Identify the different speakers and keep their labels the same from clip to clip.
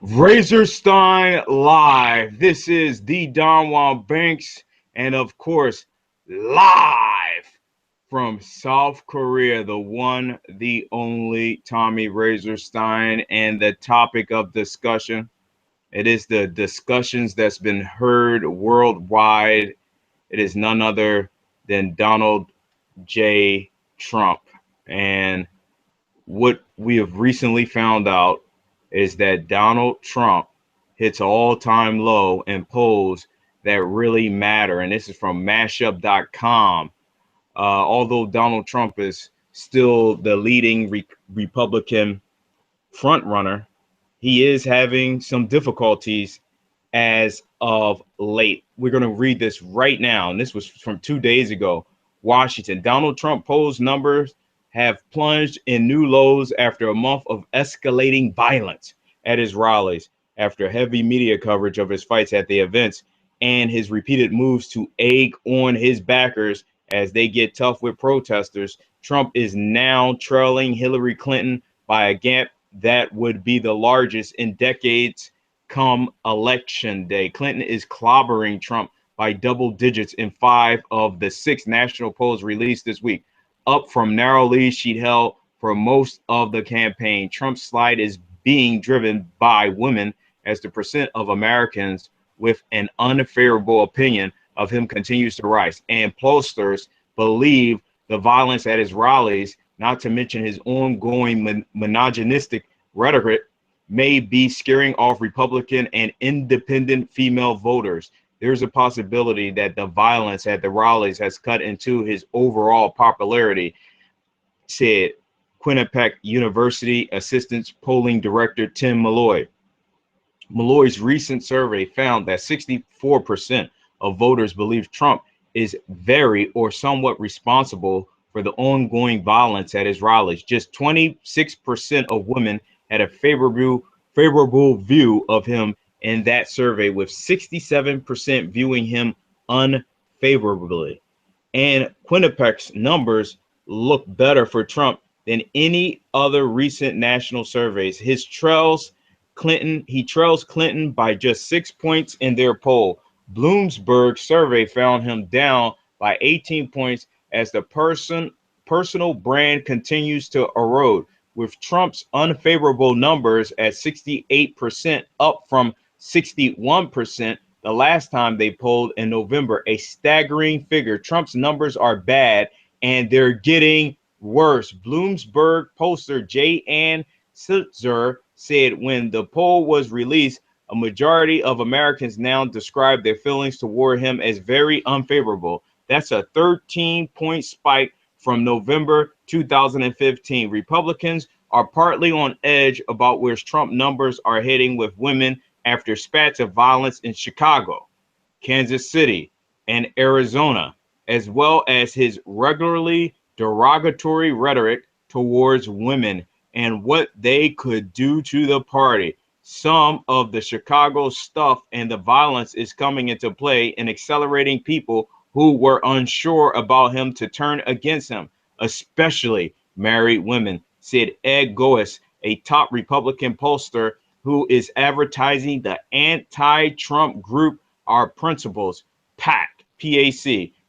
Speaker 1: Razorstein Live. This is the Don Juan Banks, and of course, live from South Korea, the one, the only Tommy Razorstein, and the topic of discussion. It is the discussions that's been heard worldwide. It is none other than Donald J. Trump. And what we have recently found out is that Donald Trump hits an all-time low in polls that really matter. And this is from mashup.com. Although Donald Trump is still the leading Republican frontrunner, he is having some difficulties as of late. We're going to read this right now, and this was from 2 days ago. Washington. Donald Trump polls numbers have plunged in new lows after a month of escalating violence at his rallies, after heavy media coverage of his fights at the events and his repeated moves to egg on his backers as they get tough with protesters. Trump is now trailing Hillary Clinton by a gap that would be the largest in decades come election day. Clinton is clobbering Trump by double digits in 5 of the 6 national polls released this week, up from narrow leads she'd held for most of the campaign. Trump's slide is being driven by women, as the percent of Americans with an unfavorable opinion of him continues to rise. And pollsters believe the violence at his rallies, not to mention his ongoing misogynistic rhetoric, may be scaring off Republican and independent female voters. There's a possibility that the violence at the rallies has cut into his overall popularity, said Quinnipiac University Assistant Polling Director Tim Malloy. Malloy's recent survey found that 64% of voters believe Trump is very or somewhat responsible for the ongoing violence at his rallies. Just 26% of women had a favorable view of him in that survey, with 67% viewing him unfavorably. And Quinnipiac's numbers look better for Trump than any other recent national surveys. He trails Clinton by just 6 points in their poll. Bloomberg survey found him down by 18 points as the personal brand continues to erode, with Trump's unfavorable numbers at 68%, up from 61% the last time they polled in November, a staggering figure. Trump's numbers are bad and they're getting worse. Bloomberg pollster J. Ann Sitzer said when the poll was released, a majority of Americans now describe their feelings toward him as very unfavorable. That's a 13-point spike from November 2015. Republicans are partly on edge about where Trump numbers are heading with women after spats of violence in Chicago, Kansas City, and Arizona, as well as his regularly derogatory rhetoric towards women and what they could do to the party. Some of the Chicago stuff and the violence is coming into play and accelerating people who were unsure about him to turn against him, especially married women, said Ed Goes, a top Republican pollster who is advertising the anti-Trump group Our Principles, PAC.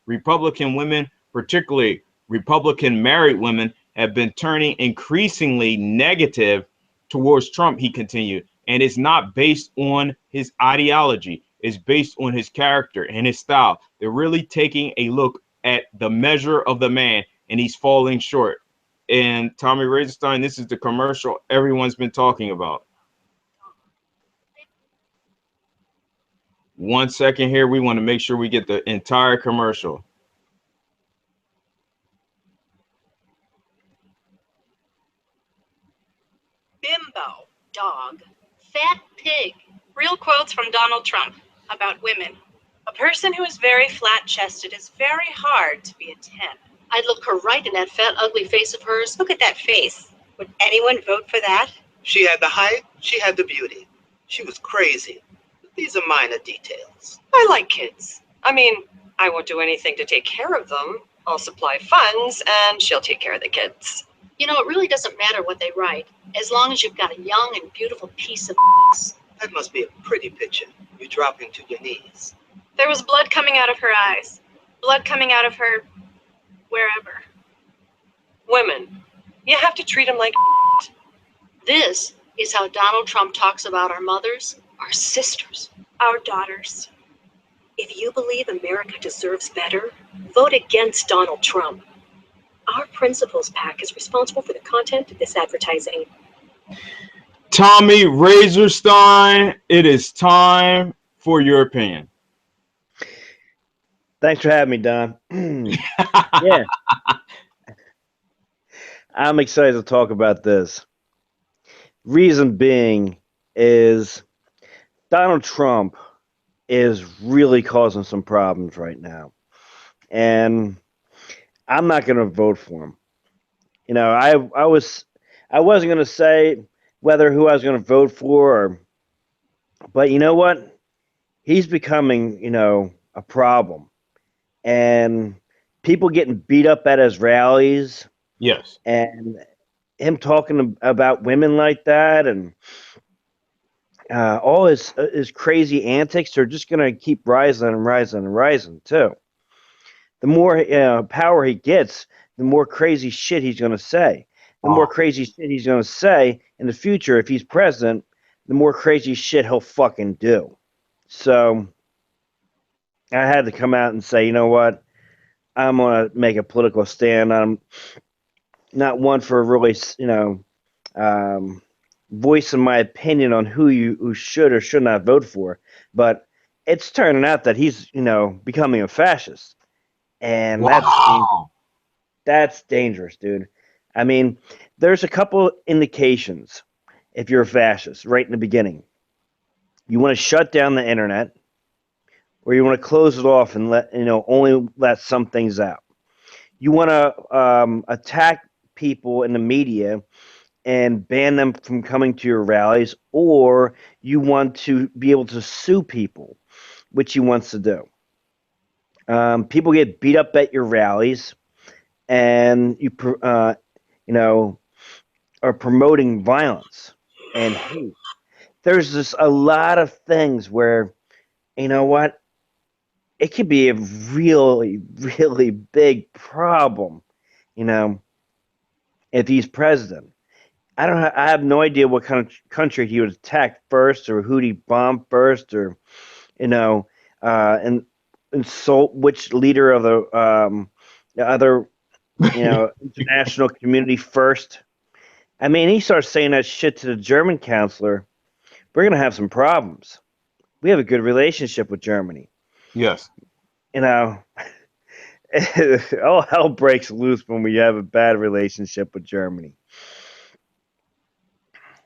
Speaker 1: Republican women, particularly Republican married women, have been turning increasingly negative towards Trump, he continued. And it's not based on his ideology. It's based on his character and his style. They're really taking a look at the measure of the man, and he's falling short. And Tommy Razorstein, this is the commercial everyone's been talking about. 1 second here. We want to make sure we get the entire commercial.
Speaker 2: Bimbo, dog. Fat pig. Real quotes from Donald Trump about women. A person who is very flat-chested is very hard to be a 10. I'd look her right in that fat, ugly face of hers. Look at that face. Would anyone vote for that?
Speaker 3: She had the height, she had the beauty. She was crazy. But these are minor details.
Speaker 4: I like kids. I mean, I won't do anything to take care of them. I'll supply funds, and she'll take care of the kids.
Speaker 2: You know, it really doesn't matter what they write, as long as you've got a young and beautiful piece of
Speaker 3: That must be a pretty picture. You dropping to your knees.
Speaker 2: There was blood coming out of her eyes. Blood coming out of her wherever.
Speaker 4: Women, you have to treat them like
Speaker 2: This is how Donald Trump talks about our mothers, our sisters, our daughters. If you believe America deserves better, vote against Donald Trump. Our Principles PAC is responsible for the content of this advertising.
Speaker 1: Tommy Razorstein, it is time for your opinion.
Speaker 5: Thanks for having me, Don. Yeah, I'm excited to talk about this. Reason being is Donald Trump is really causing some problems right now. And I'm not going to vote for him. You know, I wasn't going to say whether who I was going to vote for but you know what? He's becoming, a problem. And people getting beat up at his rallies
Speaker 1: Yes.
Speaker 5: and him talking about women like that and all his crazy antics are just going to keep rising and rising and rising too. The more power he gets, the more crazy shit he's going to say. The more crazy shit he's going to say in the future, if he's president, the more crazy shit he'll fucking do. So I had to come out and say, you know what? I'm going to make a political stand. I'm not one for really, voicing my opinion on who should or should not vote for, but it's turning out that he's becoming a fascist, and
Speaker 1: Wow.
Speaker 5: that's dangerous, dude. I mean, there's a couple indications if you're a fascist right in the beginning. You want to shut down the internet, or you want to close it off and only let some things out. You want to attack people in the media and ban them from coming to your rallies, or you want to be able to sue people, which he wants to do. People get beat up at your rallies, and you are promoting violence and hate. There's just a lot of things where, you know what, it could be a really, really big problem, you know, if he's president. I have no idea what kind of country he would attack first, or who'd he bomb first, or and insult which leader of the other international community first. I mean, he starts saying that shit to the German counselor. We're gonna have some problems. We have a good relationship with Germany.
Speaker 1: Yes.
Speaker 5: You know, all hell breaks loose when we have a bad relationship with Germany.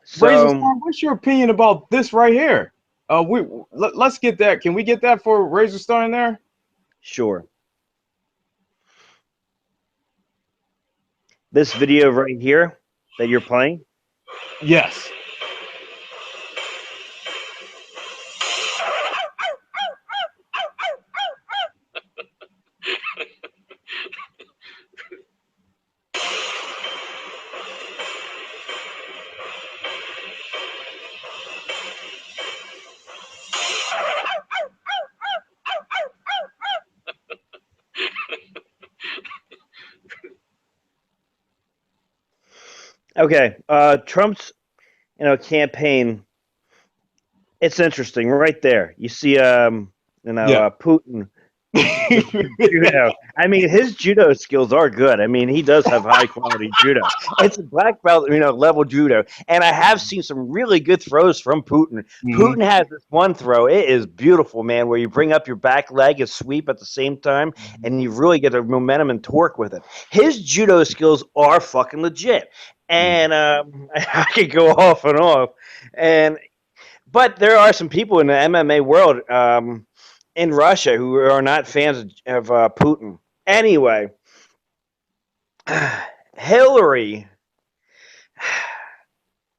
Speaker 5: So,
Speaker 1: Razorstein, what's your opinion about this right here? Let's get that. Can we get that for Razorstein there?
Speaker 5: sure. This video right here that you're playing,
Speaker 1: Yes.
Speaker 5: okay. Trump's campaign. It's interesting right there. You see,
Speaker 1: Yeah.
Speaker 5: Putin with judo. I mean, his judo skills are good. I mean, he does have high quality judo. It's a black belt, level judo. And I have seen some really good throws from Putin. Putin has this one throw. It is beautiful, man, where you bring up your back leg and sweep at the same time, and you really get the momentum and torque with it. His judo skills are fucking legit. And I could go off and off. But there are some people in the MMA world in Russia who are not fans of Putin. Anyway, Hillary,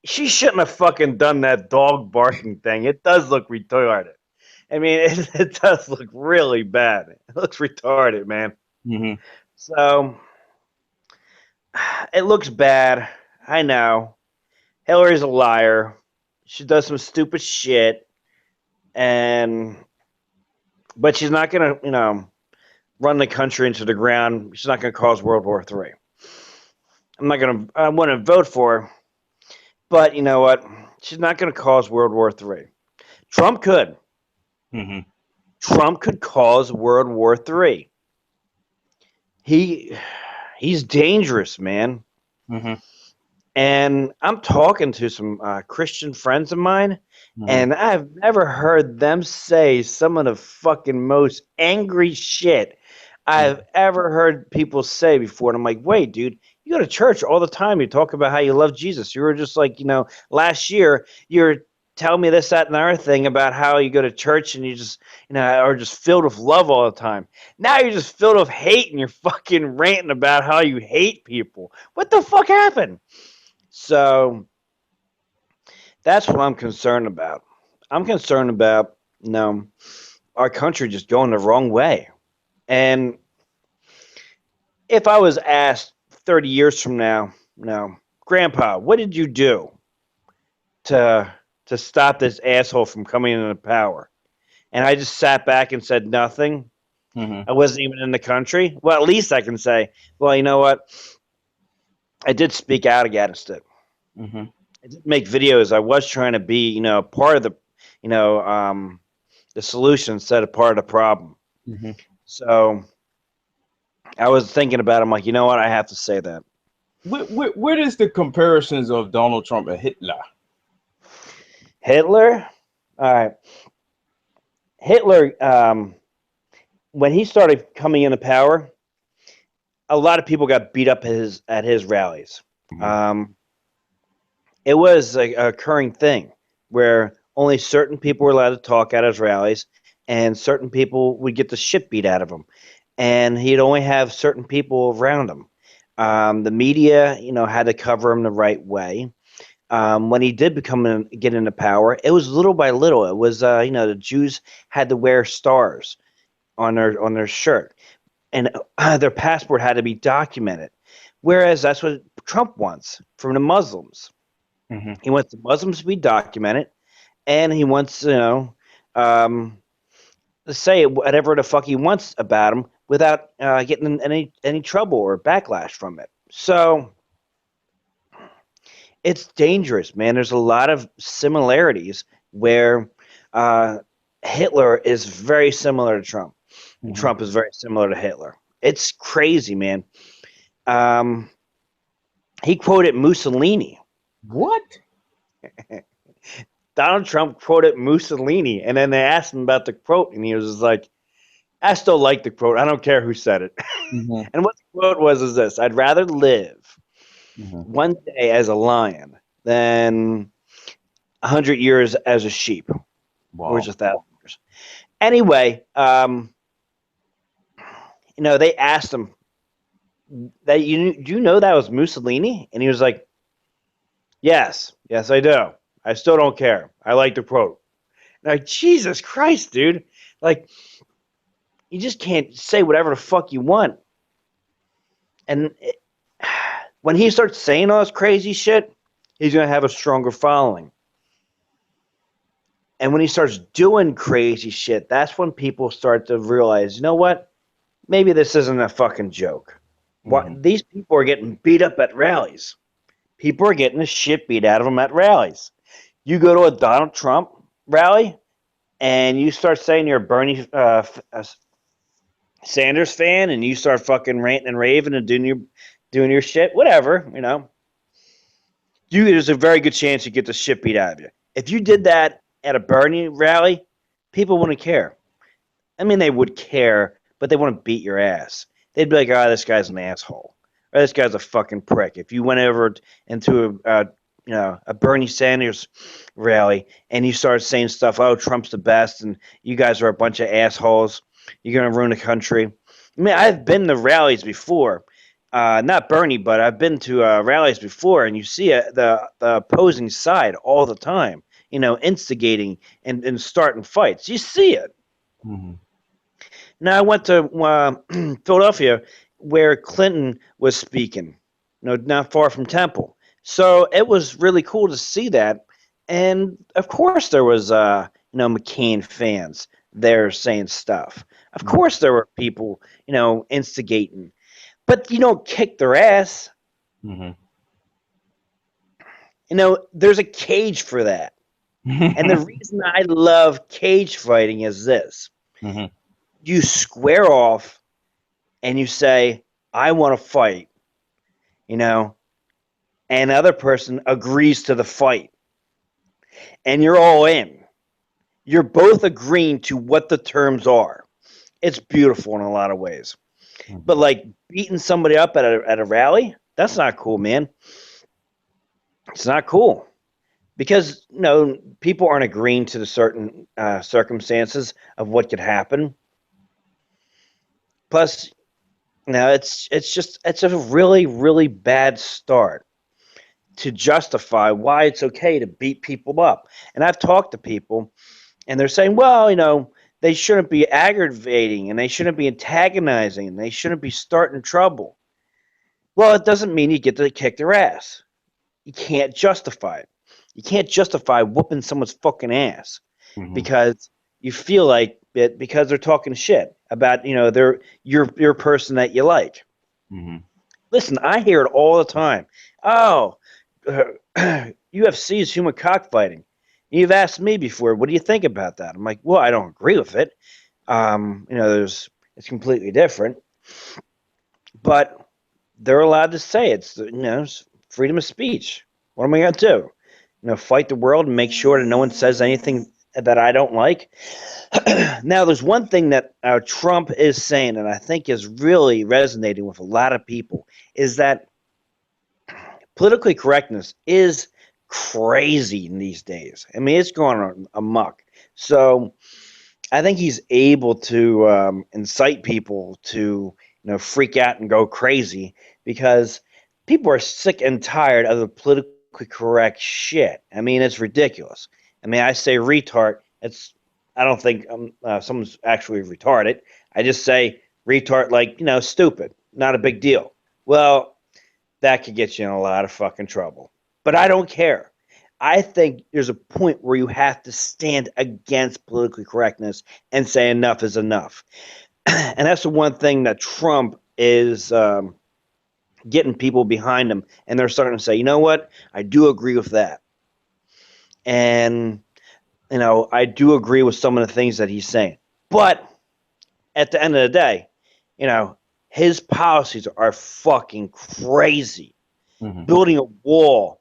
Speaker 5: she shouldn't have fucking done that dog barking thing. It does look retarded. I mean, it does look really bad. It looks retarded, man.
Speaker 1: Mm-hmm.
Speaker 5: So, it looks bad. I know. Hillary's a liar. She does some stupid shit, and but she's not gonna, run the country into the ground. She's not gonna cause World War III. I'm not gonna. I want to vote for her, but you know what? She's not gonna cause World War III. Trump could.
Speaker 1: Mm-hmm.
Speaker 5: Trump could cause World War III. He he's dangerous, man.
Speaker 1: Mm-hmm.
Speaker 5: And I'm talking to some Christian friends of mine,
Speaker 1: Mm-hmm.
Speaker 5: and I've never heard them say some of the fucking most angry shit I've ever heard people say before. And I'm like, wait, dude, you go to church all the time. You talk about how you love Jesus. You were just like, last year you're telling me this, that, and the other thing about how you go to church and you just, are just filled with love all the time. Now you're just filled with hate and you're fucking ranting about how you hate people. What the fuck happened? So that's what I'm concerned about. I'm concerned about, our country just going the wrong way. And if I was asked 30 years from now, Grandpa, what did you do to stop this asshole from coming into power? And I just sat back and said nothing.
Speaker 1: Mm-hmm.
Speaker 5: I wasn't even in the country. Well, at least I can say, well, you know what? I did speak out against it.
Speaker 1: Mm-hmm.
Speaker 5: I did make videos. I was trying to be, part of the, the solution instead of part of the problem.
Speaker 1: Mm-hmm.
Speaker 5: So I was thinking about it. I'm like, you know what? I have to say that.
Speaker 1: Where is the comparisons of Donald Trump and Hitler?
Speaker 5: Hitler? All right. Hitler, when he started coming into power, a lot of people got beat up at his rallies. Um, it was a occurring thing where only certain people were allowed to talk at his rallies, and certain people would get the shit beat out of them. And he'd only have certain people around him. The media, had to cover him the right way. When he did get into power, it was little by little. It was, the Jews had to wear stars on their shirt, and their passport had to be documented. Whereas that's what Trump wants from the Muslims.
Speaker 1: Mm-hmm.
Speaker 5: He wants the Muslims to be documented, and he wants, um, to say whatever the fuck he wants about them without getting in any trouble or backlash from it. So it's dangerous, man. There's a lot of similarities where uh, Hitler is very similar to Trump, and
Speaker 1: Mm-hmm.
Speaker 5: Trump is very similar to Hitler. It's crazy, man. Um, he quoted Mussolini.
Speaker 1: What?
Speaker 5: Donald Trump quoted Mussolini, and then they asked him about the quote, and he was just like, I still like the quote. I don't care who said it.
Speaker 1: Mm-hmm.
Speaker 5: And what the quote was is this: I'd rather live
Speaker 1: Mm-hmm.
Speaker 5: one day as a lion than 100 years as a sheep, or
Speaker 1: Wow.
Speaker 5: just 1,000 years. Anyway, they asked him that do you know that was Mussolini, and he was like, yes, I do. I still don't care. I like the quote. Like, Jesus Christ, dude! Like, you just can't say whatever the fuck you want. And when he starts saying all this crazy shit, he's gonna have a stronger following. And when he starts doing crazy shit, that's when people start to realize, you know what? Maybe this isn't a fucking joke.
Speaker 1: Mm-hmm.
Speaker 5: What these people are getting beat up at rallies. People are getting the shit beat out of them at rallies. You go to a Donald Trump rally and you start saying you're a Bernie Sanders fan, and you start fucking ranting and raving and doing your shit, whatever, there's a very good chance you get the shit beat out of you. If you did that at a Bernie rally, people wouldn't care. I mean, they would care, but they wouldn't beat your ass. They'd be like, "Oh, this guy's an asshole, or this guy's a fucking prick." If you went over into a Bernie Sanders rally and you started saying stuff, "Oh, Trump's the best," and you guys are a bunch of assholes, you're gonna ruin the country. I mean, I've been to rallies before. Not Bernie, but I've been to rallies before, and you see the opposing side all the time, instigating and starting fights. You see it.
Speaker 1: Mm-hmm.
Speaker 5: Now, I went to Philadelphia, where Clinton was speaking, not far from Temple. So it was really cool to see that. And of course there was McCain fans there saying stuff. Of course there were people, instigating. But you don't kick their ass.
Speaker 1: Mm-hmm.
Speaker 5: There's a cage for that. And the reason I love cage fighting is this.
Speaker 1: Mm-hmm.
Speaker 5: You square off and you say, I want to fight, and the other person agrees to the fight. And you're all in. You're both agreeing to what the terms are. It's beautiful in a lot of ways. But like beating somebody up at a rally, that's not cool, man. It's not cool. Because people aren't agreeing to the certain circumstances of what could happen. Plus, it's a really, really bad start to justify why it's okay to beat people up. And I've talked to people, and they're saying, well, they shouldn't be aggravating, and they shouldn't be antagonizing, and they shouldn't be starting trouble. Well, it doesn't mean you get to kick their ass. You can't justify it. You can't justify whooping someone's fucking ass because you feel like it because they're talking shit about your person that you like.
Speaker 1: Mm-hmm.
Speaker 5: Listen, I hear it all the time. Oh, UFC is human cockfighting. You've asked me before, what do you think about that? I'm like, well, I don't agree with it. It's completely different, but they're allowed to say it's freedom of speech. What am I going to do? Fight the world and make sure that no one says anything that I don't like. Now, there's one thing that Trump is saying, and I think is really resonating with a lot of people, is that politically correctness is crazy in these days. I mean, it's going amok. So I think he's able to incite people to freak out and go crazy because people are sick and tired of the politically correct shit. I mean, it's ridiculous. I mean, I say retard. I don't think someone's actually retarded. I just say retard like stupid. Not a big deal. Well, that could get you in a lot of fucking trouble. But I don't care. I think there's a point where you have to stand against politically correctness and say enough is enough. And that's the one thing that Trump is getting people behind him. And they're starting to say, you know what? I do agree with that. And, I do agree with some of the things that he's saying. But at the end of the day, his policies are fucking crazy.
Speaker 1: Mm-hmm.
Speaker 5: Building a wall,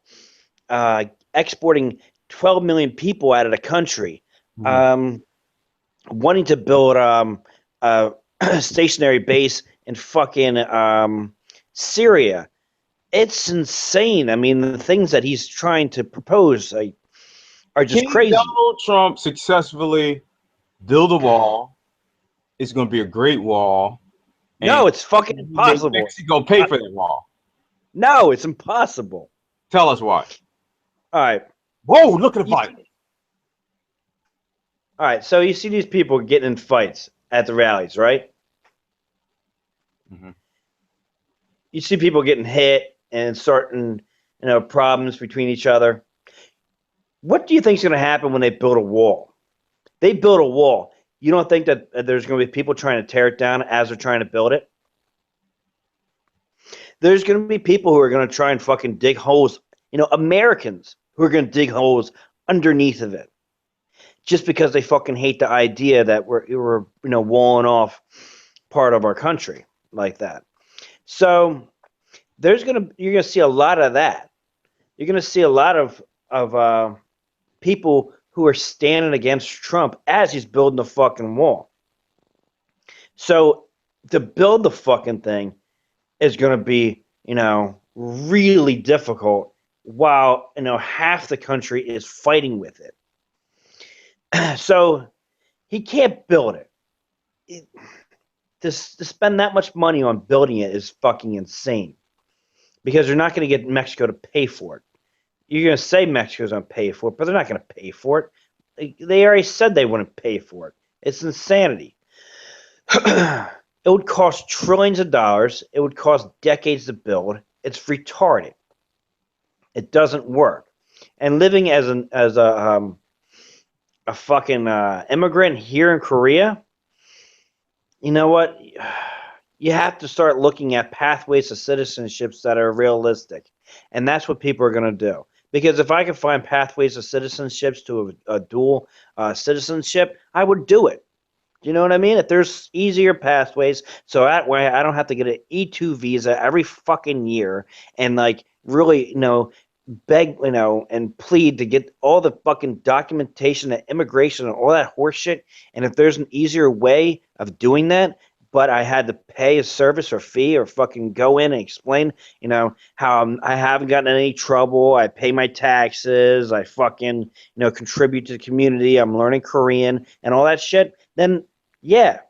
Speaker 5: exporting 12 million people out of the country, wanting to build a stationary base in fucking Syria. It's insane. I mean, the things that he's trying to propose are just
Speaker 1: Can
Speaker 5: crazy.
Speaker 1: Donald Trump successfully build a wall? It's going to be a great wall.
Speaker 5: No, it's fucking impossible.
Speaker 1: Mexico pay for that wall.
Speaker 5: No, it's impossible.
Speaker 1: Tell us why.
Speaker 5: All right.
Speaker 1: Whoa, look at the fight.
Speaker 5: All right, so you see these people getting in fights at the rallies, right?
Speaker 1: Mm-hmm.
Speaker 5: You see people getting hit and certain, problems between each other. What do you think is going to happen when they build a wall? They build a wall. You don't think that there's going to be people trying to tear it down as they're trying to build it? There's going to be people who are going to try and fucking dig holes. Americans who are going to dig holes underneath of it, just because they fucking hate the idea that we're walling off part of our country like that. So you're gonna see a lot of that. You're gonna see a lot of people who are standing against Trump as he's building the fucking wall. So to build the fucking thing is gonna be really difficult while half the country is fighting with it. So he can't build it. To spend that much money on building it is fucking insane because they're not going to get Mexico to pay for it. You're going to say Mexico's going to pay for it, but they're not going to pay for it. They already said they wouldn't pay for it. It's insanity. It would cost trillions of dollars. It would cost decades to build. It's retarded. It doesn't work. and living as a fucking immigrant here in Korea, you know what? You have to start looking at pathways to citizenships that are realistic, and that's what people are going to do. Because if I could find pathways to citizenships to a dual citizenship, I would do it. You know what I mean? If there's easier pathways, so that way I don't have to get an E2 visa every fucking year and like really, beg, and plead to get all the fucking documentation and immigration and all that horseshit. And if there's an easier way of doing that, but I had to pay a service or fee or fucking go in and explain, how I haven't gotten in any trouble. I pay my taxes. I fucking, contribute to the community. I'm learning Korean and all that shit. Then, yeah,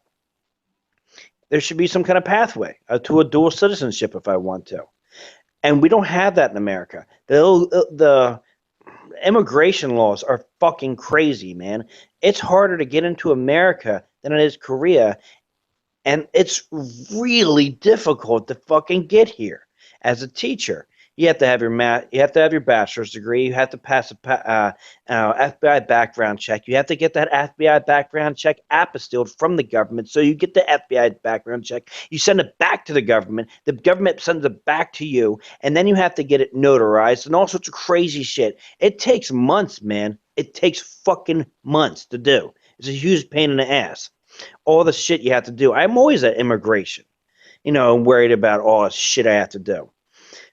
Speaker 5: there should be some kind of pathway to a dual citizenship if I want to. And we don't have that in America. The immigration laws are fucking crazy, man. It's harder to get into America than it is Korea, and it's really difficult to fucking get here as a teacher. You have to have you have to have your bachelor's degree. You have to pass a FBI background check. You have to get that FBI background check apostilled from the government. So you get the FBI background check. You send it back to the government. The government sends it back to you, and then you have to get it notarized and all sorts of crazy shit. It takes months, man. It takes fucking months to do. It's a huge pain in the ass. All the shit you have to do. I'm always at immigration, worried about all the shit I have to do.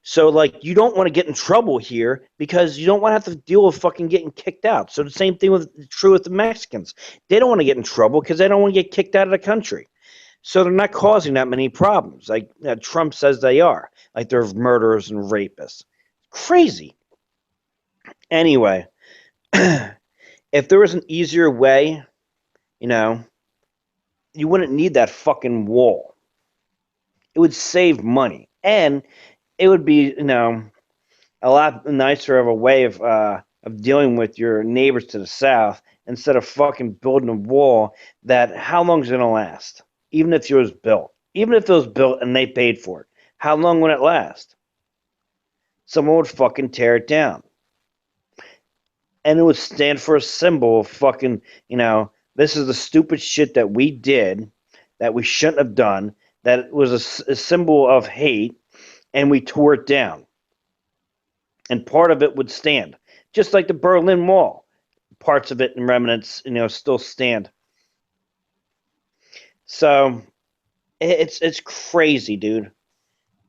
Speaker 5: So, like, you don't want to get in trouble here because you don't want to have to deal with fucking getting kicked out. So the same thing true with the Mexicans. They don't want to get in trouble because they don't want to get kicked out of the country. So they're not causing that many problems. Like Trump says they are. Like they're murderers and rapists. Crazy. Anyway, if there was an easier way, you wouldn't need that fucking wall. It would save money. And it would be, a lot nicer of a way of dealing with your neighbors to the south instead of fucking building a wall that how long is it gonna last? Even if it was built. Even if it was built and they paid for it. How long would it last? Someone would fucking tear it down. And it would stand for a symbol of fucking, this is the stupid shit that we did, that we shouldn't have done, that was a symbol of hate, and we tore it down. And part of it would stand, just like the Berlin Wall. Parts of it and remnants, still stand. So it's crazy, dude.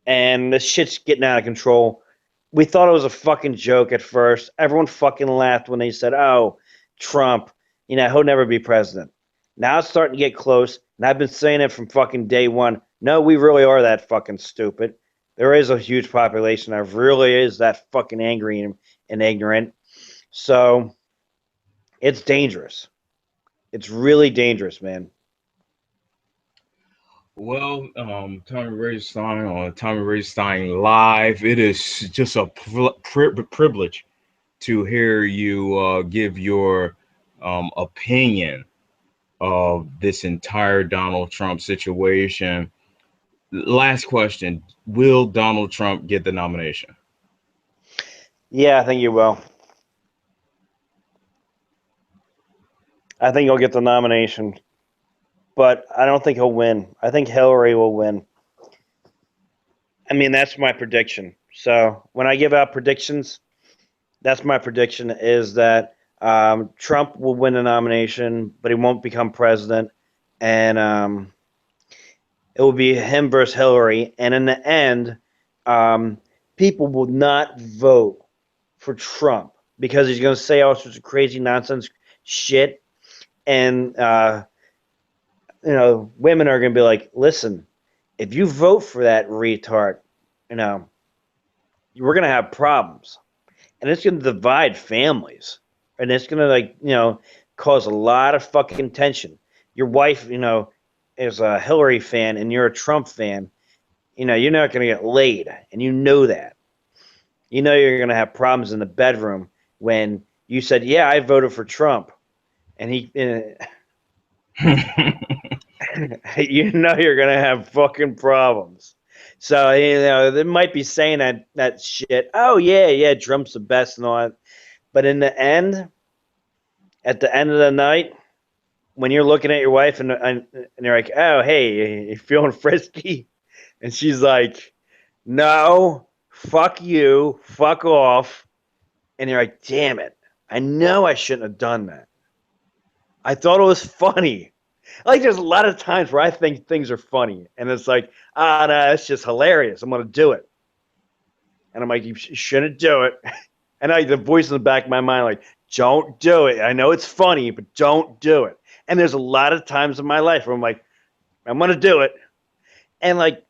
Speaker 5: And this shit's getting out of control. We thought it was a fucking joke at first. Everyone fucking laughed when they said, "Oh, Trump, he'll never be president." Now it's starting to get close, and I've been saying it from fucking day one. No, we really are that fucking stupid. There is a huge population that really is that fucking angry and ignorant. So it's dangerous. It's really dangerous, man.
Speaker 1: Well, Tommy Raystein on Tommy Raystein Live. It is just a privilege to hear you give your opinion of this entire Donald Trump situation. Last question: will Donald Trump get the nomination?
Speaker 5: Yeah, I think you will. I think he'll get the nomination, but I don't think he'll win. I think Hillary will win. I mean, that's my prediction. So when I give out predictions, that's my prediction is that Trump will win the nomination, but he won't become president, and it will be him versus Hillary. And in the end, um, people will not vote for Trump because he's going to say all sorts of crazy nonsense shit, and women are going to be like, "Listen, if you vote for that retard, you know, we're going to have problems." And it's going to divide families, and it's going to cause a lot of fucking tension. Your wife, is a Hillary fan, and you're a Trump fan. You're not going to get laid, and you know that. You're going to have problems in the bedroom when you said, "Yeah, I voted for Trump," and he, you're going to have fucking problems. So they might be saying that shit. Oh yeah, yeah, Trump's the best and all that. But in the end, at the end of the night, when you're looking at your wife and you're like, oh, hey, you feeling frisky? And she's like, no, fuck you, fuck off. And you're like, damn it. I know I shouldn't have done that. I thought it was funny. Like, there's a lot of times where I think things are funny. And it's like, ah, no, it's just hilarious. I'm going to do it. And I'm like, you shouldn't do it. And the voice in the back of my mind, like, don't do it. I know it's funny, but don't do it. And there's a lot of times in my life where I'm like, I'm going to do it. And, like,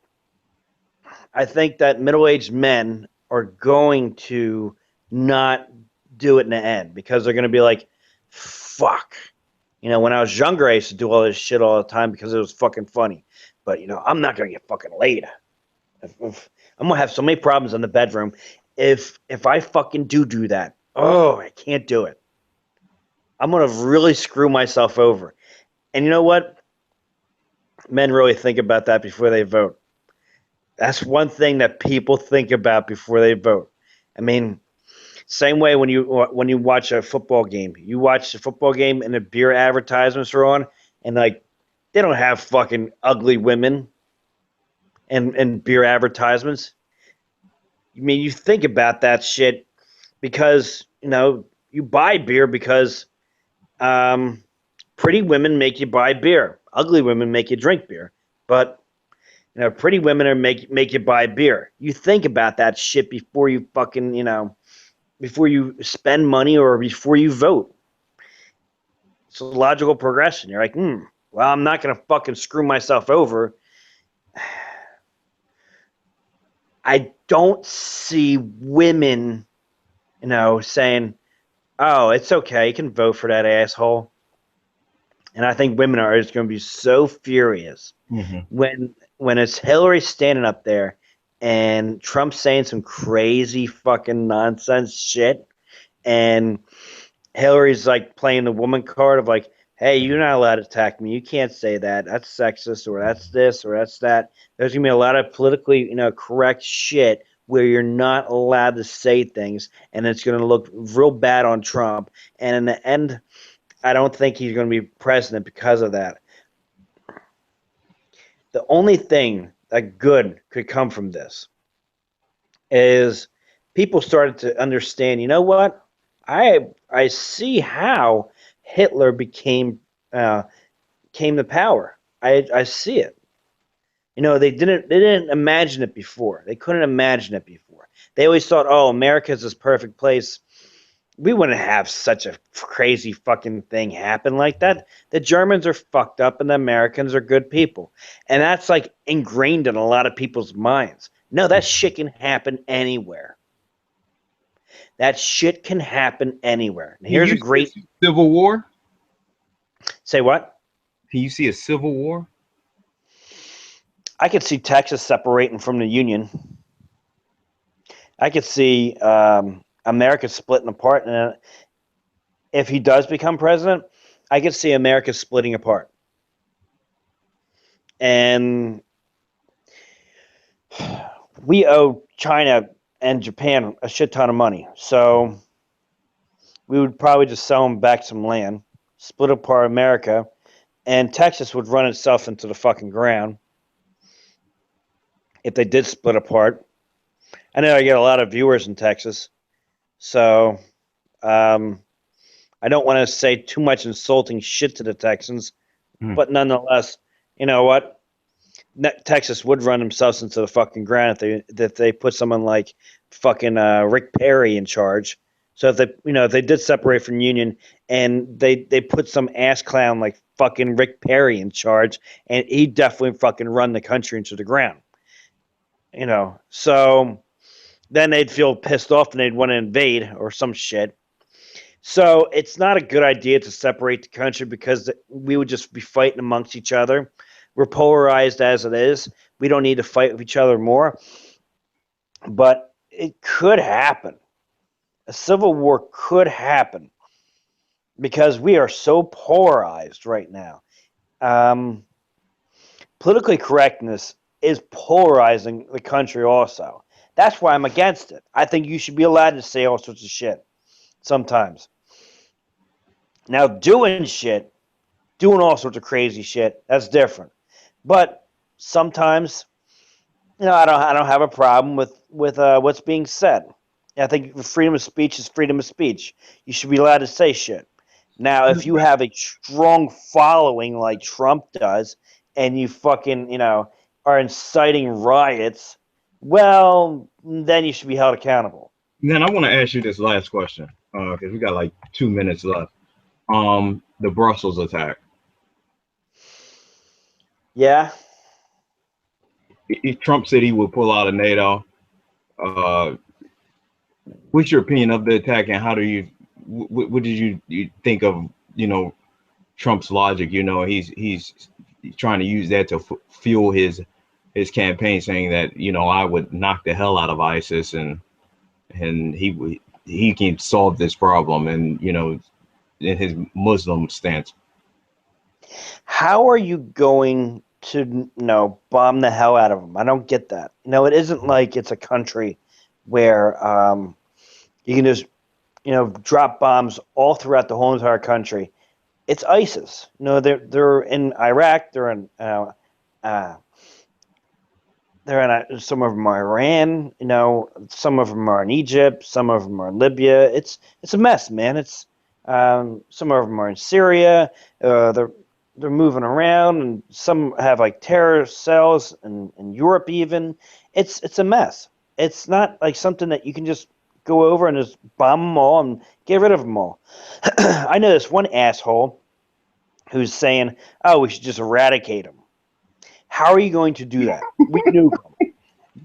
Speaker 5: I think that middle-aged men are going to not do it in the end because they're going to be like, fuck. You know, when I was younger, I used to do all this shit all the time because it was fucking funny. But, you know, I'm not going to get fucking laid. I'm going to have so many problems in the bedroom if I fucking do that. Oh, I can't do it. I'm going to really screw myself over. And you know what? Men really think about that before they vote. That's one thing that people think about before they vote. I mean, same way when you watch a football game. You watch the football game and the beer advertisements are on, and like they don't have fucking ugly women and beer advertisements. I mean, you think about that shit because you know you buy beer because pretty women make you buy beer. Ugly women make you drink beer, but you know, pretty women are make you buy beer. You think about that shit before you fucking, you know, before you spend money or before you vote. It's a logical progression. You're like, well, I'm not gonna fucking screw myself over. I don't see women, you know, saying, "Oh, it's okay, you can vote for that asshole." And I think women are just going to be so furious when it's Hillary standing up there and Trump saying some crazy fucking nonsense shit, and Hillary's like playing the woman card of like, hey, you're not allowed to attack me. You can't say that. That's sexist, or that's this, or that's that. There's gonna be a lot of politically, you know, correct shit where you're not allowed to say things, and it's gonna look real bad on Trump. And in the end, I don't think he's going to be president because of that. The only thing that good could come from this is people started to understand, you know what? I see how Hitler came to power. I see it. You know, they didn't imagine it before. They couldn't imagine it before. They always thought, oh, America's this perfect place. We wouldn't have such a crazy fucking thing happen like that. The Germans are fucked up and the Americans are good people. And that's like ingrained in a lot of people's minds. No, that shit can happen anywhere. That shit can happen anywhere. And here's a great
Speaker 1: civil war.
Speaker 5: Say what?
Speaker 1: Can you see a civil war?
Speaker 5: I could see Texas separating from the Union. I could see America splitting apart, and if he does become president, I could see America splitting apart. And we owe China and Japan a shit ton of money, so we would probably just sell them back some land, split apart America, and Texas would run itself into the fucking ground if they did split apart. I know I get a lot of viewers in Texas, so I don't want to say too much insulting shit to the Texans, but nonetheless, you know what? Texas would run themselves into the fucking ground if they put someone like fucking Rick Perry in charge. So if they did separate from Union and they put some ass clown like fucking Rick Perry in charge, and he definitely fucking run the country into the ground. You know, so then they'd feel pissed off and they'd want to invade or some shit. So it's not a good idea to separate the country because we would just be fighting amongst each other. We're polarized as it is. We don't need to fight with each other more. But it could happen. A civil war could happen because we are so polarized right now. Politically correctness is polarizing the country also. That's why I'm against it. I think you should be allowed to say all sorts of shit. sometimes. Now, doing all sorts of crazy shit, that's different. But sometimes, I don't have a problem with what's being said. I think freedom of speech is freedom of speech. You should be allowed to say shit. Now, if you have a strong following like Trump does, and you fucking, are inciting riots, well, then you should be held accountable.
Speaker 1: Then I want to ask you this last question because we got like 2 minutes left. The Brussels attack.
Speaker 5: Yeah.
Speaker 1: Trump said he would pull out of NATO. Uh, what's your opinion of the attack, and how do you? What did you think of? Trump's logic. He's trying to use that to fuel his campaign, saying that I would knock the hell out of ISIS, and he can solve this problem, and in his Muslim stance.
Speaker 5: How are you going to bomb the hell out of them? I don't get that. It isn't like it's a country where you can just drop bombs all throughout the whole entire country. It's ISIS. They're in Iraq. They're in some of them are Iran. Some of them are in Egypt. Some of them are in Libya. It's a mess, man. It's some of them are in Syria. They're moving around, and some have like terror cells in Europe even. It's a mess. It's not like something that you can just go over and just bomb them all and get rid of them all. I know this one asshole who's saying, "Oh, we should just eradicate them." How are you going to do that? We nuke them.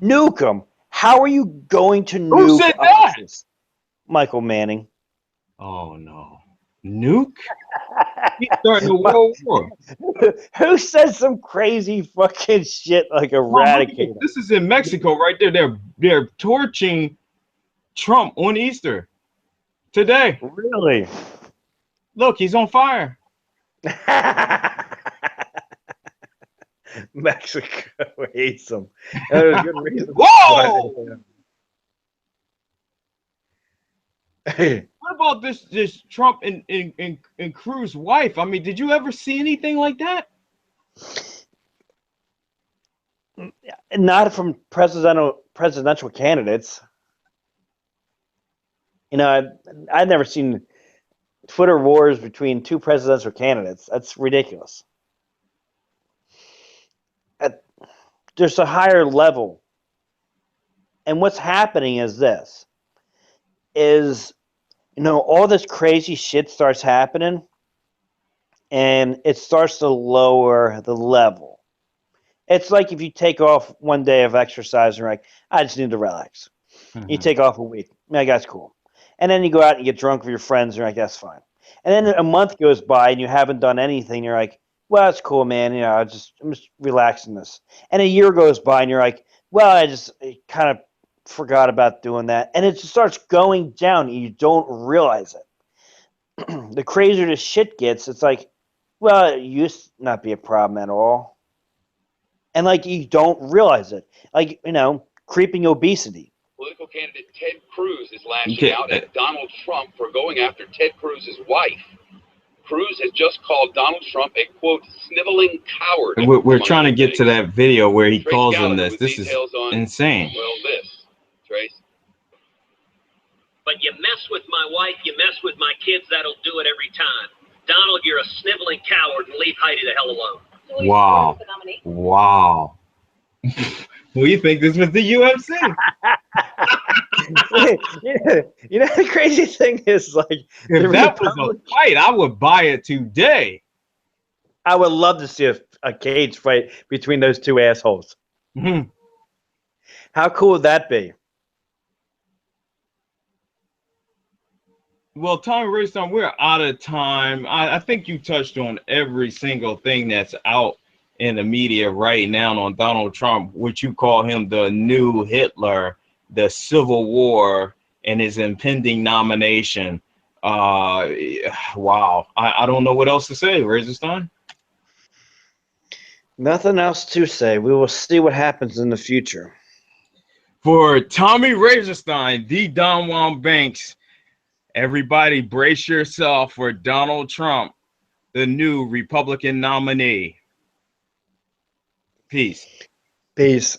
Speaker 5: Nuke them. How are you going to nuke
Speaker 1: Who said that?
Speaker 5: ISIS? Michael Manning.
Speaker 1: Oh no, nuke? He's starting a world war.
Speaker 5: Who says some crazy fucking shit like eradicate?
Speaker 1: This is in Mexico, right there. They're torching Trump on Easter today.
Speaker 5: Really?
Speaker 1: Look, he's on fire.
Speaker 5: Mexico hates him. There's a good reason.
Speaker 1: Whoa! What about this Trump and Cruz's wife? I mean, did you ever see anything like that?
Speaker 5: Not from presidential candidates. I've never seen Twitter wars between two presidential candidates. That's ridiculous. There's a higher level. And what's happening is this. All this crazy shit starts happening, and it starts to lower the level. It's like if you take off one day of exercise and you're like, I just need to relax. Mm-hmm. You take off a week. Yeah, that's cool. And then you go out and get drunk with your friends and you're like, that's fine. And then a month goes by and you haven't done anything. You're like, well, that's cool, man. I'm just relaxing this. And a year goes by and you're like, well, I kind of forgot about doing that. And it just starts going down and you don't realize it. The crazier the shit gets, it's like, well, it used to not be a problem at all. And like, you don't realize it. Like, creeping obesity.
Speaker 6: Political candidate Ted Cruz is lashing out at Donald Trump for going after Ted Cruz's wife. Cruz has just called Donald Trump a, quote, sniveling coward.
Speaker 1: We're trying to get to that video where he calls him this. This is insane.
Speaker 6: Well, Trace.
Speaker 7: But you mess with my wife, you mess with my kids, that'll do it every time. Donald, you're a sniveling coward, and leave Heidi the hell alone.
Speaker 1: Wow. Wow. Well, you think this was the UFC?
Speaker 5: The crazy thing is, like,
Speaker 1: if that was a fight, I would buy it today.
Speaker 5: I would love to see a cage fight between those two assholes.
Speaker 1: Mm-hmm.
Speaker 5: How cool would that be?
Speaker 1: Well, Tommy Raceton, we're out of time. I think you touched on every single thing that's out in the media right now on Donald Trump, which you call him the new Hitler, the Civil War, and his impending nomination. Wow. I don't know what else to say, Raceton.
Speaker 5: Nothing else to say. We will see what happens in the future.
Speaker 1: For Tommy Raceton, the Don Juan Banks, Everybody brace yourself for Donald Trump, the new Republican nominee. Peace.
Speaker 5: Peace.